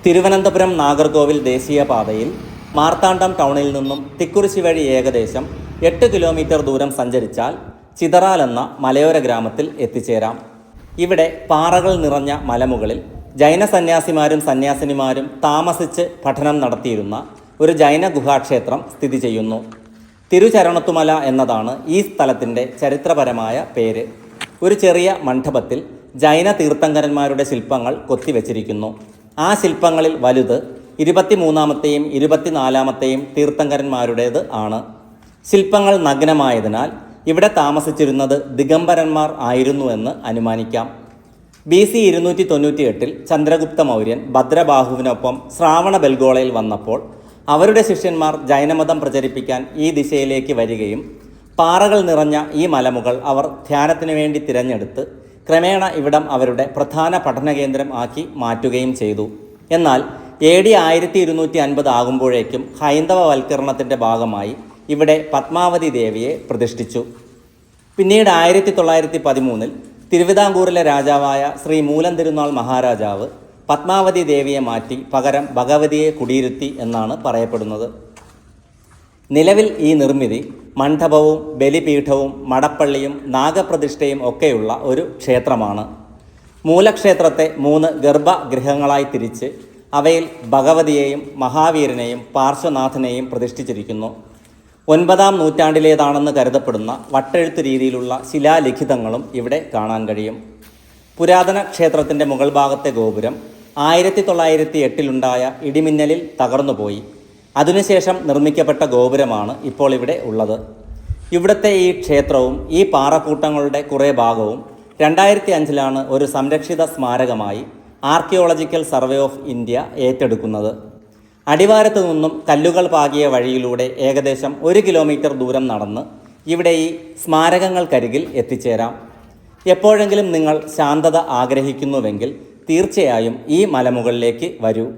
തിരുവനന്തപുരം നാഗർകോവിൽ ദേശീയപാതയിൽ മാർത്താണ്ഡം ടൗണിൽ നിന്നും തിക്കുറിശി വഴി ഏകദേശം 8 കിലോമീറ്റർ ദൂരം സഞ്ചരിച്ചാൽ ചിതറാൽ എന്ന മലയോര ഗ്രാമത്തിൽ എത്തിച്ചേരാം. ഇവിടെ പാറകൾ നിറഞ്ഞ മലമുകളിൽ ജൈന സന്യാസിമാരും സന്യാസിനിമാരും താമസിച്ച് പഠനം നടത്തിയിരുന്ന ഒരു ജൈന ഗുഹാക്ഷേത്രം സ്ഥിതി ചെയ്യുന്നു. തിരുചരണത്തുമല എന്നതാണ് ഈ സ്ഥലത്തിൻ്റെ ചരിത്രപരമായ പേര്. ഒരു ചെറിയ മണ്ഡപത്തിൽ ജൈന തീർത്ഥങ്കരന്മാരുടെ ശില്പങ്ങൾ കൊത്തിവെച്ചിരിക്കുന്നു. ആ ശില്പങ്ങളിൽ വലുത് 23-ാമത്തെയും 24-ാമത്തെയും തീർത്ഥങ്കരന്മാരുടേത് ആണ്. ശില്പങ്ങൾ നഗ്നമായതിനാൽ ഇവിടെ താമസിച്ചിരുന്നത് ദിഗംബരന്മാർ ആയിരുന്നുവെന്ന് അനുമാനിക്കാം. BC 298 ചന്ദ്രഗുപ്ത മൗര്യൻ ഭദ്രബാഹുവിനൊപ്പം ശ്രാവണബെൽഗോളയിൽ വന്നപ്പോൾ അവരുടെ ശിഷ്യന്മാർ ജൈനമതം പ്രചരിപ്പിക്കാൻ ഈ ദിശയിലേക്ക് വരികയും പാറകൾ നിറഞ്ഞ ഈ മലമുകൾ അവർ ധ്യാനത്തിനു വേണ്ടി തിരഞ്ഞെടുത്ത് ക്രമേണ ഇവിടം അവരുടെ പ്രധാന പഠനകേന്ദ്രം ആക്കി മാറ്റുകയും ചെയ്തു. എന്നാൽ AD 1250 ആകുമ്പോഴേക്കും ഹൈന്ദവവൽക്കരണത്തിൻ്റെ ഭാഗമായി ഇവിടെ പത്മാവതി ദേവിയെ പ്രതിഷ്ഠിച്ചു. പിന്നീട് 1913 തിരുവിതാംകൂറിലെ രാജാവായ ശ്രീ മൂലം തിരുനാൾ മഹാരാജാവ് പത്മാവതി ദേവിയെ മാറ്റി പകരം ഭഗവതിയെ കുടിയിരുത്തി എന്നാണ് പറയപ്പെടുന്നത്. നിലവിൽ ഈ നിർമ്മിതി മണ്ഡപവും ബലിപീഠവും മടപ്പള്ളിയും നാഗപ്രതിഷ്ഠയും ഒക്കെയുള്ള ഒരു ക്ഷേത്രമാണ്. മൂലക്ഷേത്രത്തെ 3 ഗർഭഗൃഹങ്ങളായി തിരിച്ച് അവയിൽ ഭഗവതിയെയും മഹാവീരനെയും പാർശ്വനാഥനെയും പ്രതിഷ്ഠിച്ചിരിക്കുന്നു. 9-ാം നൂറ്റാണ്ടിലേതാണെന്ന് കരുതപ്പെടുന്ന വട്ടെഴുത്ത് രീതിയിലുള്ള ശിലാലിഖിതങ്ങളും ഇവിടെ കാണാൻ കഴിയും. പുരാതന ക്ഷേത്രത്തിൻ്റെ മുകൾ ഭാഗത്തെ ഗോപുരം 1908 ഇടിമിന്നലിൽ തകർന്നുപോയി. അതിനുശേഷം നിർമ്മിക്കപ്പെട്ട ഗോപുരമാണ് ഇപ്പോൾ ഇവിടെ ഉള്ളത്. ഇവിടുത്തെ ഈ ക്ഷേത്രവും ഈ പാറക്കൂട്ടങ്ങളുടെ കുറേ ഭാഗവും 2005 ഒരു സംരക്ഷിത സ്മാരകമായി ആർക്കിയോളജിക്കൽ സർവേ ഓഫ് ഇന്ത്യ ഏറ്റെടുക്കുന്നത്. അടിവാരത്തു നിന്നും കല്ലുകൾ പാകിയ വഴിയിലൂടെ ഏകദേശം 1 കിലോമീറ്റർ ദൂരം നടന്ന് ഇവിടെ ഈ സ്മാരകങ്ങൾക്കരികിൽ എത്തിച്ചേരാം. എപ്പോഴെങ്കിലും നിങ്ങൾ ശാന്തത ആഗ്രഹിക്കുന്നുവെങ്കിൽ തീർച്ചയായും ഈ മലമുകളിലേക്ക് വരൂ.